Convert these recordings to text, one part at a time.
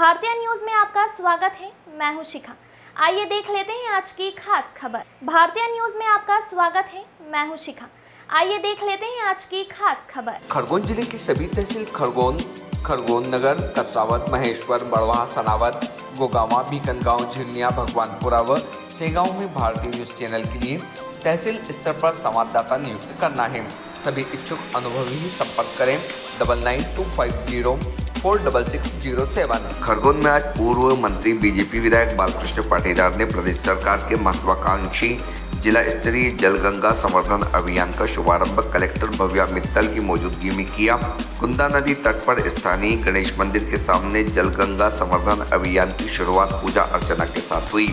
भारतीय न्यूज में आपका स्वागत है। मैं हूं शिखा। आइए देख लेते हैं आज की खास खबर। भारतीय न्यूज में आपका स्वागत है। मैं हूं शिखा। आइए देख लेते हैं आज की खास खबर। खरगोन जिले की सभी तहसील खरगोन नगर, कसावत, महेश्वर, बड़वा, सनावत, गोगावा, बीकनगांव, झिलनिया, भगवानपुरा व सेगांव में भारतीय न्यूज चैनल के लिए तहसील स्तर पर संवाददाता नियुक्त करना है। सभी इच्छुक अनुभवी ही संपर्क करें 9925046607। खरगोन में आज पूर्व मंत्री बीजेपी विधायक बालकृष्ण पाटीदार ने प्रदेश सरकार के महत्वाकांक्षी जिला स्तरीय जलगंगा संवर्धन अभियान का शुभारंभ कलेक्टर भव्या मित्तल की मौजूदगी में किया। कुंदा नदी तट पर स्थानीय गणेश मंदिर के सामने जलगंगा संवर्धन अभियान की शुरुआत पूजा अर्चना के साथ हुई।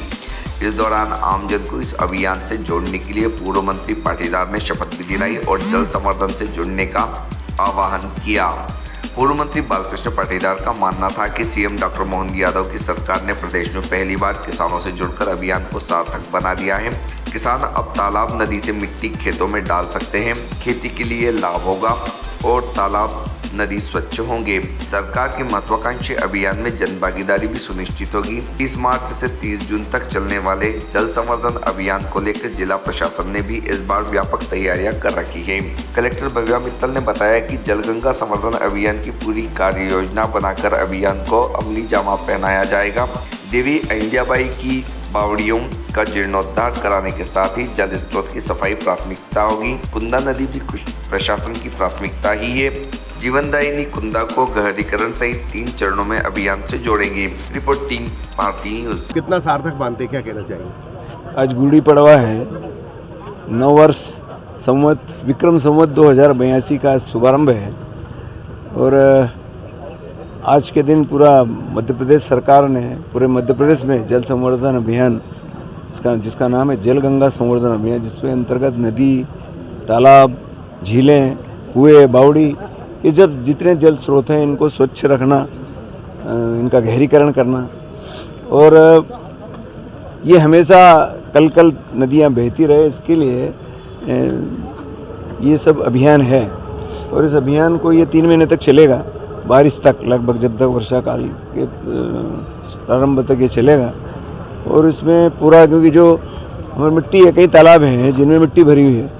इस दौरान आमजन को इस अभियान से जोड़ने के लिए पूर्व मंत्री पाटीदार ने शपथ भी दिलाई और जल संवर्धन से जुड़ने का आह्वान किया। पूर्व मंत्री बालकृष्ण पाटीदार का मानना था कि सीएम डॉक्टर मोहन यादव की सरकार ने प्रदेश में पहली बार किसानों से जुड़कर अभियान को सार्थक बना दिया है। किसान अब तालाब नदी से मिट्टी खेतों में डाल सकते हैं। खेती के लिए लाभ होगा और तालाब नदी स्वच्छ होंगे। सरकार के महत्वाकांक्षी अभियान में जन भागीदारी भी सुनिश्चित होगी। 30 मार्च से 30 जून तक चलने वाले जल संवर्धन अभियान को लेकर जिला प्रशासन ने भी इस बार व्यापक तैयारियां कर रखी है। कलेक्टर भव्या मित्तल ने बताया कि जलगंगा संवर्धन अभियान की पूरी कार्य योजना बनाकर अभियान को अमली जामा पहनाया जाएगा। देवी अहिल्याबाई की बावड़ियों का जीर्णोद्धार कराने के साथ ही जल स्रोत की सफाई प्राथमिकता होगी। कुंदा नदी भी प्रशासन की प्राथमिकता ही है। जीवनदायिनी कुंदा को गहरीकरण सहित 3 चरणों में अभियान से जोड़ेंगे। रिपोर्ट टीम भारतीय न्यूज। कितना सार्थक मानते, क्या कहना चाहिए? आज गुड़ी पड़वा है। नव वर्ष संवत विक्रम संवत 2082 का शुभारंभ है और आज के दिन पूरा मध्य प्रदेश सरकार ने पूरे मध्य प्रदेश में जल संवर्धन अभियान जिसका नाम है जलगंगा संवर्धन अभियान, जिसमें अंतर्गत नदी, तालाब, झीलें, कुएं, बावड़ी, ये जब जितने जल स्रोत हैं इनको स्वच्छ रखना, इनका गहरीकरण करना और ये हमेशा कल नदियाँ बहती रहे, इसके लिए ये सब अभियान है। और इस अभियान को ये 3 महीने तक चलेगा, बारिश तक, लगभग जब तक वर्षा काल के प्रारंभ तक ये चलेगा। और इसमें पूरा, क्योंकि जो हमारी मिट्टी है, कई तालाब हैं जिनमें मिट्टी भरी हुई है,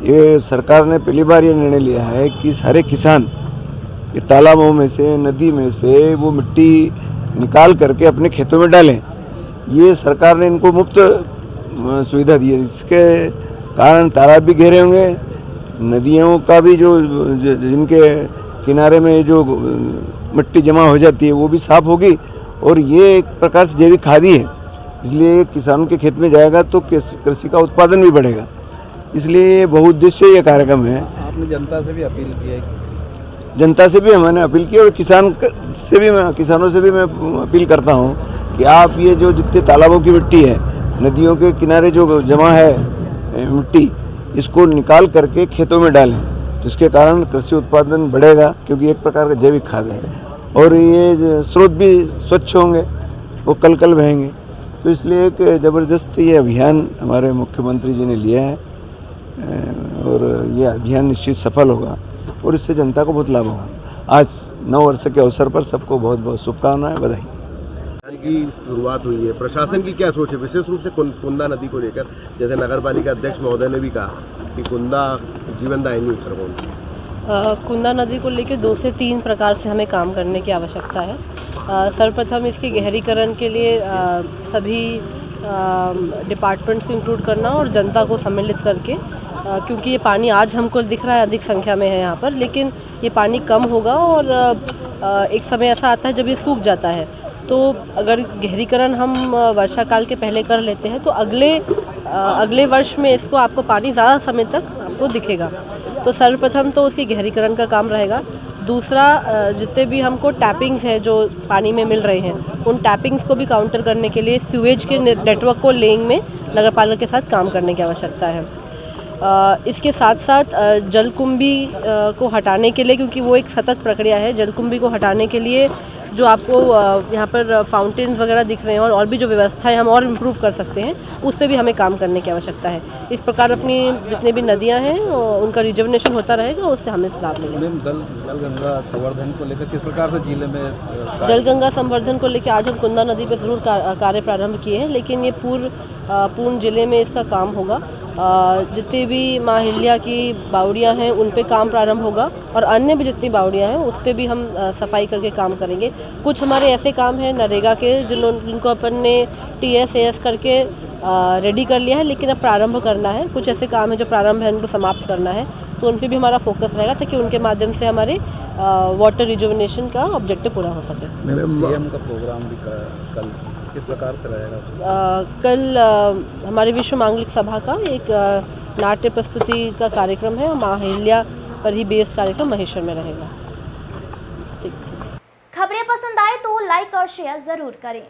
ये सरकार ने पहली बार ये निर्णय लिया है कि सारे किसान ये तालाबों में से, नदी में से वो मिट्टी निकाल करके अपने खेतों में डालें। ये सरकार ने इनको मुफ्त सुविधा दी है। इसके कारण तालाब भी गहरे होंगे, नदियों का भी जो जिनके किनारे में जो मिट्टी जमा हो जाती है वो भी साफ होगी और ये एक प्रकार से जैविक खाद ही है। इसलिए किसानों के खेत में जाएगा तो कृषि का उत्पादन भी बढ़ेगा। इसलिए बहुउद्देश्य ये कार्यक्रम है। आपने जनता से भी अपील की है? जनता से भी मैंने अपील की और किसानों से भी मैं अपील करता हूँ कि आप ये जो जितने तालाबों की मिट्टी है, नदियों के किनारे जो जमा है मिट्टी, इसको निकाल करके खेतों में डालें, तो इसके कारण कृषि उत्पादन बढ़ेगा, क्योंकि एक प्रकार का जैविक खाद है और ये स्रोत भी स्वच्छ होंगे, वो कल बहेंगे। तो इसलिए एक ज़बरदस्त ये अभियान हमारे मुख्यमंत्री जी ने लिया है और ये अभियान निश्चित सफल होगा और इससे जनता को बहुत लाभ होगा। आज नव वर्ष के अवसर पर सबको बहुत बहुत शुभकामनाएं, बधाई। की शुरुआत हुई है, प्रशासन की क्या सोच है विशेष रूप से कुंदा नदी को लेकर? जैसे नगर पालिका अध्यक्ष महोदय ने भी कहा कि कुंदा जीवनदायिनी खरगोन। कुंदा नदी को लेकर 2 से 3 प्रकार से हमें काम करने की आवश्यकता है। सर्वप्रथम इसके गहरीकरण के लिए सभी डिपार्टमेंट्स को इंक्लूड करना और जनता को सम्मिलित करके, क्योंकि ये पानी आज हमको दिख रहा है अधिक संख्या में है यहाँ पर, लेकिन ये पानी कम होगा और एक समय ऐसा आता है जब ये सूख जाता है। तो अगर गहरीकरण हम वर्षा काल के पहले कर लेते हैं तो अगले वर्ष में इसको आपको पानी ज़्यादा समय तक आपको दिखेगा। तो सर्वप्रथम तो उसकी गहरीकरण का काम रहेगा। दूसरा, जितने भी हमको टैपिंग्स हैं जो पानी में मिल रहे हैं, उन टैपिंग्स को भी काउंटर करने के लिए सीवेज के नेटवर्क को लेइंग में नगर पालिका के साथ काम करने की आवश्यकता है। इसके साथ साथ जलकुंभी को हटाने के लिए, क्योंकि वो एक सतत प्रक्रिया है, जलकुंभी को हटाने के लिए जो आपको यहाँ पर फाउंटेन्स वगैरह दिख रहे हैं और भी जो व्यवस्थाएं हम और इम्प्रूव कर सकते हैं, उस पर भी हमें काम करने की आवश्यकता है। इस प्रकार अपनी जितनी भी नदियाँ हैं उनका रिजुवनेशन होता रहेगा, उससे हमें लाभ मिलेगा। जलगंगा संवर्धन को लेकर किस प्रकार से जिले में जलगंगा संवर्धन को लेकर आज हम कुंदा नदी पर ज़रूर कार्य प्रारंभ किए हैं, लेकिन ये पूर्ण जिले में इसका काम होगा। जितनी भी माँ अहिल्या की बावड़ियाँ हैं उन पे काम प्रारंभ होगा और अन्य भी जितनी बावड़ियाँ हैं उस पे भी हम सफाई करके काम करेंगे। कुछ हमारे ऐसे काम हैं नरेगा के जिनको अपन ने TS करके रेडी कर लिया है, लेकिन अब प्रारंभ करना है। कुछ ऐसे काम है जो प्रारंभ है उनको समाप्त करना है, तो उन पे भी हमारा फोकस रहेगा ताकि उनके माध्यम से हमारे वाटर रिजुवनेशन का ऑब्जेक्टिव पूरा हो सके। CM का प्रोग्राम भी कल किस प्रकार से रहेगा? कल हमारे विश्व मांगलिक सभा का एक नाट्य प्रस्तुति का कार्यक्रम है और माँ अहिल्या पर ही बेस्ड कार्यक्रम महेश्वर में रहेगा। ठीक। खबरें पसंद आए तो लाइक और शेयर जरूर करें।